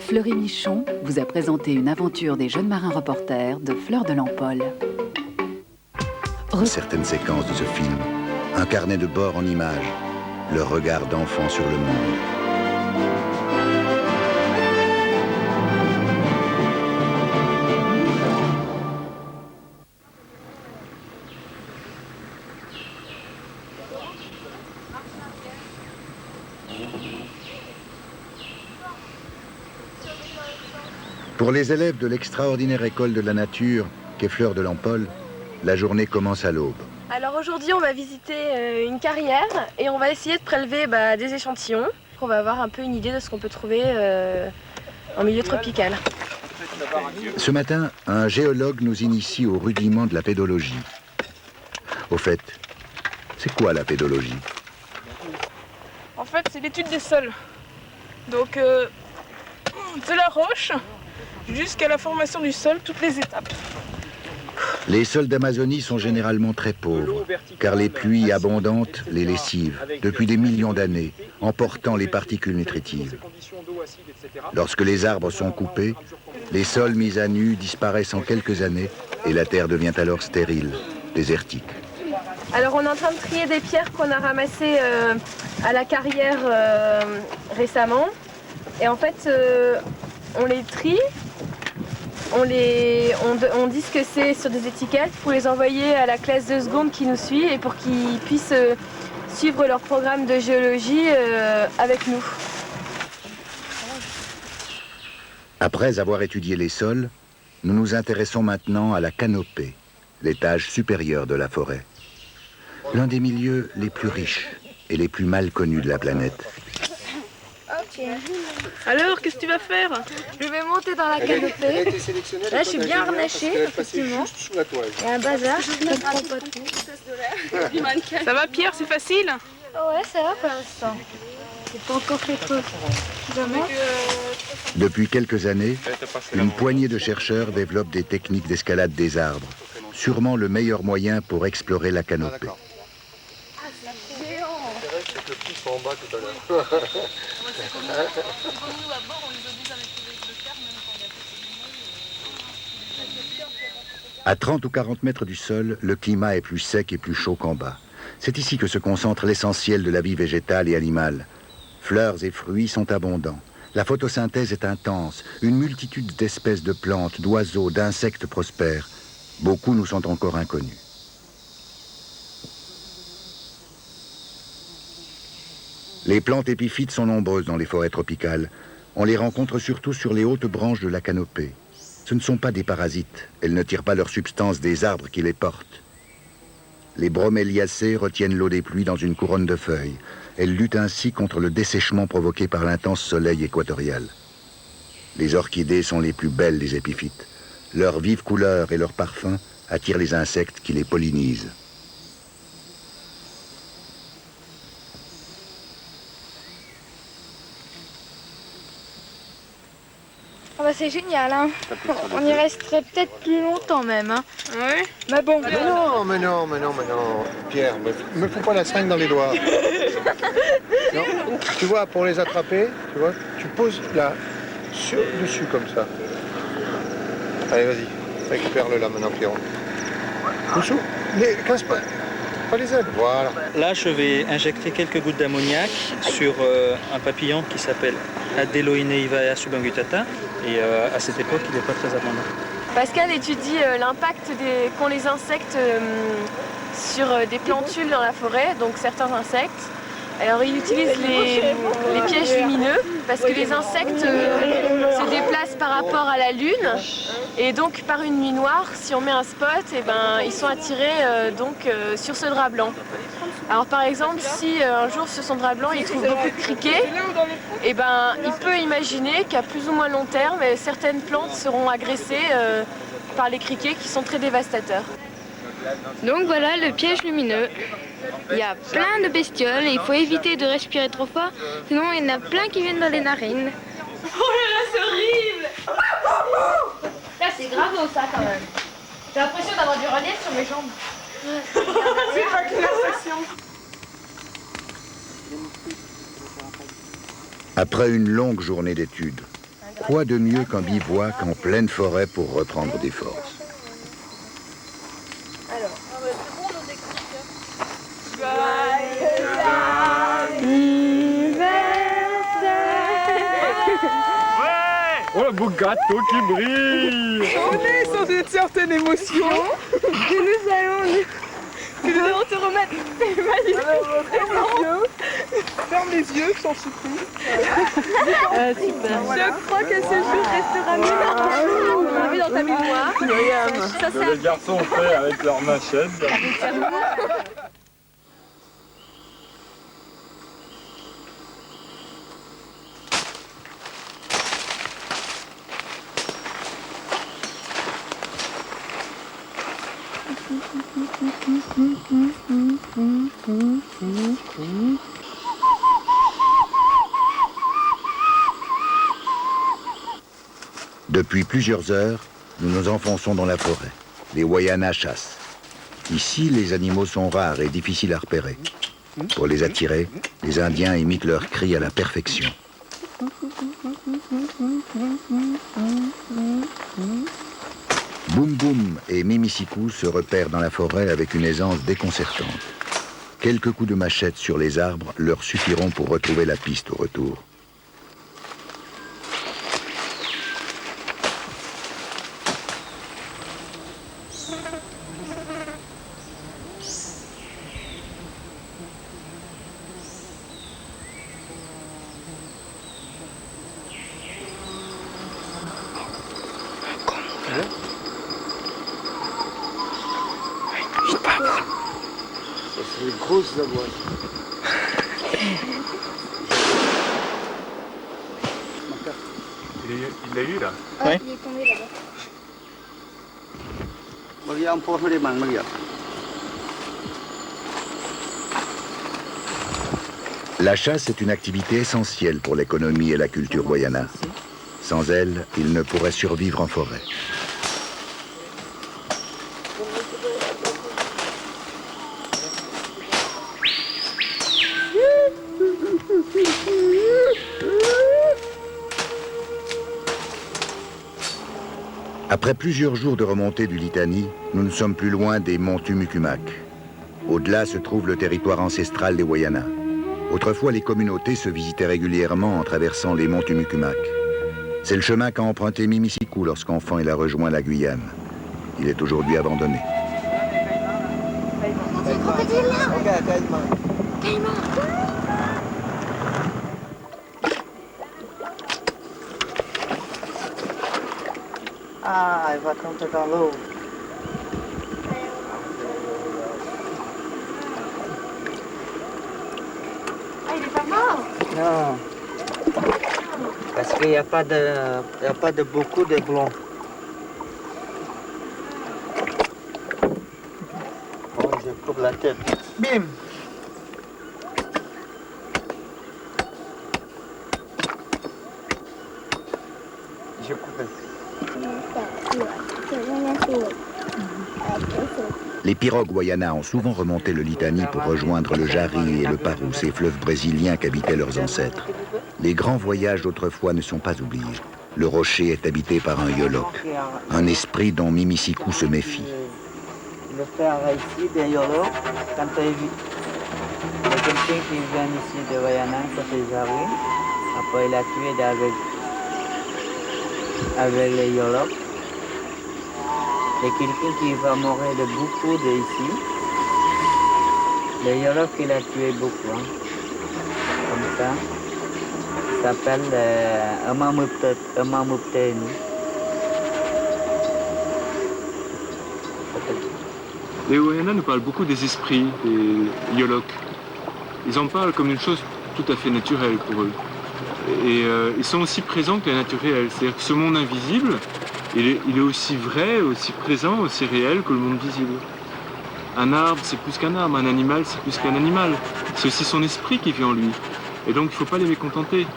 Fleury Michon vous a présenté une aventure des jeunes marins reporters de Fleur de l'Empole. Certaines séquences de ce film, un carnet de bord en images, leur regard d'enfant sur le monde. Pour les élèves de l'extraordinaire école de la nature qu'est Fleur de l'Empole, la journée commence à l'aube. Alors aujourd'hui on va visiter une carrière et on va essayer de prélever des échantillons. On va avoir un peu une idée de ce qu'on peut trouver en milieu tropical. Ce matin, un géologue nous initie aux rudiments de la pédologie. Au fait, c'est quoi la pédologie? En fait, c'est l'étude des sols. Donc, de la roche jusqu'à la formation du sol, toutes les étapes. Les sols d'Amazonie sont généralement très pauvres, car les pluies abondantes les lessivent depuis des millions d'années, emportant les particules nutritives. Lorsque les arbres sont coupés, les sols mis à nu disparaissent en quelques années et la terre devient alors stérile, désertique. Alors on est en train de trier des pierres qu'on a ramassées à la carrière récemment. Et en fait, on les trie. On dit ce que c'est sur des étiquettes pour les envoyer à la classe de seconde qui nous suit et pour qu'ils puissent suivre leur programme de géologie avec nous. Après avoir étudié les sols, nous nous intéressons maintenant à la canopée, l'étage supérieur de la forêt. L'un des milieux les plus riches et les plus mal connus de la planète. Alors, qu'est-ce que tu vas faire? Je vais monter dans la canopée. Là, je suis bien harnachée, effectivement. Il y a un bazar, je ne comprends pas tout. Ça va, Pierre, c'est facile? Ouais, ça va pour l'instant. C'est pas encore fait trop. Depuis quelques années, une poignée de chercheurs développe des techniques d'escalade des arbres, sûrement le meilleur moyen pour explorer la canopée. À 30 ou 40 mètres du sol, le climat est plus sec et plus chaud qu'en bas. C'est ici que se concentre l'essentiel de la vie végétale et animale. Fleurs et fruits sont abondants. La photosynthèse est intense. Une multitude d'espèces de plantes, d'oiseaux, d'insectes prospèrent. Beaucoup nous sont encore inconnus. Les plantes épiphytes sont nombreuses dans les forêts tropicales. On les rencontre surtout sur les hautes branches de la canopée. Ce ne sont pas des parasites. Elles ne tirent pas leur substance des arbres qui les portent. Les broméliacées retiennent l'eau des pluies dans une couronne de feuilles. Elles luttent ainsi contre le dessèchement provoqué par l'intense soleil équatorial. Les orchidées sont les plus belles des épiphytes. Leurs vives couleurs et leurs parfums attirent les insectes qui les pollinisent. Ah bah c'est génial, hein. On y resterait peut-être plus longtemps même. Hein. Oui. Mais bon. Mais non. Pierre, me fous pas la seringue dans les doigts. Non. Tu vois, pour les attraper, tu vois, tu poses là, dessus comme ça. Allez, vas-y, récupère-le là maintenant, Pierrot. Dessous, casse pas les ailes, voilà. Là, je vais injecter quelques gouttes d'ammoniac sur un papillon qui s'appelle Adeloineivaea subangutata. Et à cette époque, il n'est pas très abondant. Pascal étudie l'impact qu'ont les insectes sur des plantules dans la forêt, donc certains insectes. Alors il utilise les pièges lumineux parce que les insectes se déplacent par rapport à la lune et donc par une nuit noire, si on met un spot, ils sont attirés sur ce drap blanc. Alors par exemple, si un jour sur son drap blanc il trouve beaucoup de criquets, il peut imaginer qu'à plus ou moins long terme, certaines plantes seront agressées par les criquets qui sont très dévastateurs. Donc voilà le piège lumineux. Il y a plein de bestioles et il faut éviter de respirer trop fort, sinon il y en a plein qui viennent dans les narines. Oh là là, c'est horrible! Là c'est grave ça quand même. J'ai l'impression d'avoir du relief sur mes jambes. C'est pas qu'une sensation. Après une longue journée d'études, Quoi de mieux qu'un bivouac en pleine forêt pour reprendre des forces? Oh, le beau gâteau qui brille! On est sans une certaine émotion. Nous allons te remettre. Ferme les yeux sans souffler. Super. Je crois que ce jour restera mémorable dans ta mémoire. Ça, Les garçons ont fait avec leur machette. Depuis plusieurs heures, nous nous enfonçons dans la forêt. Les Wayanas chassent. Ici, les animaux sont rares et difficiles à repérer. Pour les attirer, les Indiens imitent leurs cris à la perfection. Boum Boum et Mimicikou se repèrent dans la forêt avec une aisance déconcertante. Quelques coups de machette sur les arbres leur suffiront pour retrouver la piste au retour. C'est les grosses avoines. Il l'a eu là. Ouais. Il est tombé là-bas. La chasse est une activité essentielle pour l'économie et la culture wayana. Sans elle, ils ne pourraient survivre en forêt. Après plusieurs jours de remontée du Litani, nous ne sommes plus loin des monts Tumucumac. Au-delà se trouve le territoire ancestral des Wayanas. Autrefois, les communautés se visitaient régulièrement en traversant les monts Tumucumac. C'est le chemin qu'a emprunté Mimicikou lorsqu'enfant il a rejoint la Guyane. Il est aujourd'hui abandonné. Ah, il va tomber dans l'eau. Ah, il est pas mort. Non. Parce qu'il n'y a pas de beaucoup de blanc. Bon, je coupe la tête. Bim! Je coupe. Les pirogues Wayana ont souvent remonté le Litani pour rejoindre le Jari et le Parou, ces fleuves brésiliens qu'habitaient leurs ancêtres. Les grands voyages d'autrefois ne sont pas oubliés. Le rocher est habité par un Yolok, un esprit dont Mimicikou se méfie. Le père ici des Yolo, quand il y a quelqu'un qui vient ici de Wayana, côté Jari, après il a tué avec les Yolo. C'est quelqu'un qui va mourir de beaucoup d'ici. Le Yolo qu'il a tué beaucoup, hein. Comme ça. Il s'appelle Amamupteni. Les Wayana nous parlent beaucoup des esprits, des Yolok. Ils en parlent comme une chose tout à fait naturelle pour eux. Et ils sont aussi présents que la nature réelle. C'est-à-dire que ce monde invisible, il est aussi vrai, aussi présent, aussi réel que le monde visible. Un arbre, c'est plus qu'un arbre. Un animal, c'est plus qu'un animal. C'est aussi son esprit qui vit en lui. Et donc, il ne faut pas les mécontenter.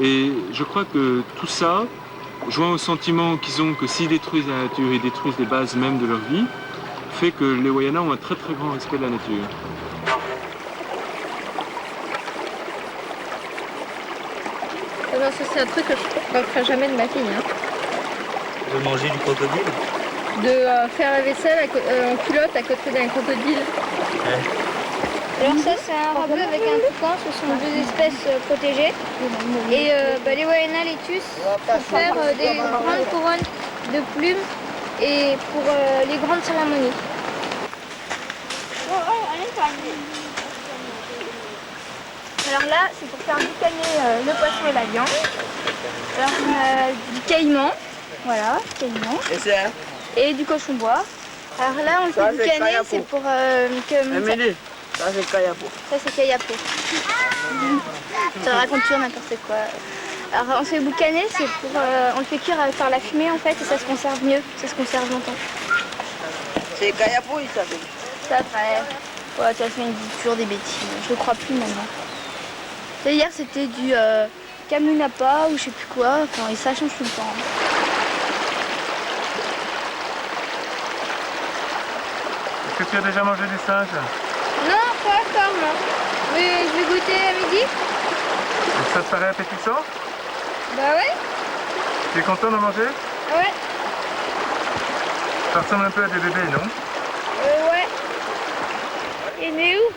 Et je crois que tout ça, joint au sentiment qu'ils ont que s'ils détruisent la nature, ils détruisent les bases même de leur vie, fait que les Wayana ont un très très grand respect de la nature. non, ça c'est un truc que je ne ferai jamais de ma vie. Hein. De manger du crocodile. De faire la vaisselle en culotte à côté d'un crocodile. Ouais. Alors ça c'est un rat bleu avec un toucan, ce sont deux espèces protégées. Et les Wayana Lettuce pour faire des grandes couronnes de plumes et pour les grandes cérémonies. Alors là c'est pour faire boucaner le poisson et la viande. Alors on a du caïman, voilà, caïman. Et ça? Et du cochon-bois. Alors là, on le fait boucaner, c'est pour que... Ça c'est Kayapo. Ça, c'est Kayapo. Je te raconte toujours n'importe quoi. Alors, on se fait boucaner, c'est pour... on le fait cuire par la fumée, en fait, et ça se conserve mieux. Ça se conserve longtemps. C'est Kayapo, il s'appelle. Ça, après... Ouais, tu as fait toujours des bêtises. Je le crois plus, maintenant. Et hier, c'était du Kamunapa, ou je sais plus quoi. Enfin, et ça change tout le temps. Est-ce que tu as déjà mangé du singe? Non, pas encore, non. Mais je vais goûter à midi. Et ça te paraît appétissant? Bah ouais. Tu es content de manger? Ouais. Ça ressemble un peu à des bébés, non? Ouais. Et Néour,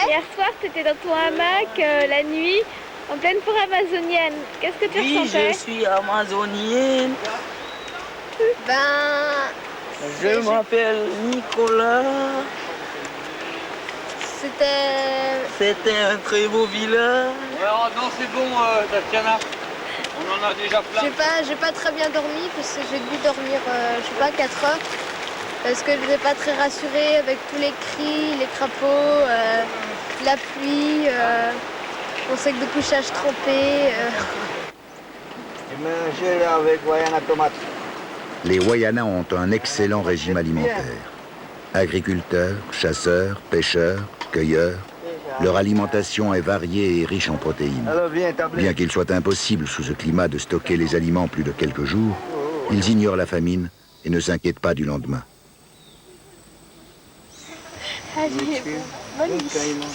hier soir, tu étais dans ton hamac la nuit, en pleine forêt amazonienne. Qu'est-ce que tu ressentais? Oui, je suis amazonienne. Je m'appelle Nicolas. C'était un très beau village. Non, c'est bon, Tatiana. On en a déjà plein. J'ai pas très bien dormi parce que j'ai dû dormir, je sais pas, 4 heures. Parce que je n'étais pas très rassurée avec tous les cris, les crapauds, la pluie, on sait que de couchage trompé. Je mélangeais avec Wayana tomate. Les Wayana ont un excellent régime alimentaire. Agriculteurs, chasseurs, pêcheurs, cueilleurs, leur alimentation est variée et riche en protéines. Bien qu'il soit impossible sous ce climat de stocker les aliments plus de quelques jours, ils ignorent la famine et ne s'inquiètent pas du lendemain. Ah, j'ai bonne caïman.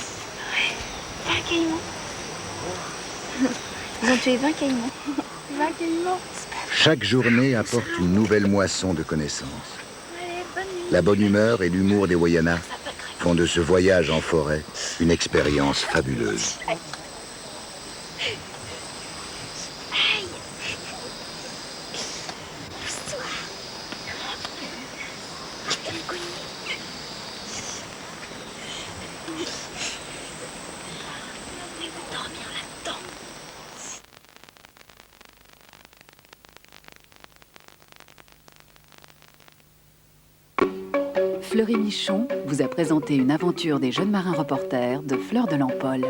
20 caïmans. Ils ont tué 20 caïmans. 20 caïmans. Chaque journée apporte une nouvelle moisson de connaissances. La bonne humeur et l'humour des Wayana font de ce voyage en forêt une expérience fabuleuse. Fleury Michon vous a présenté une aventure des jeunes marins reporters de Fleur de l'Empole.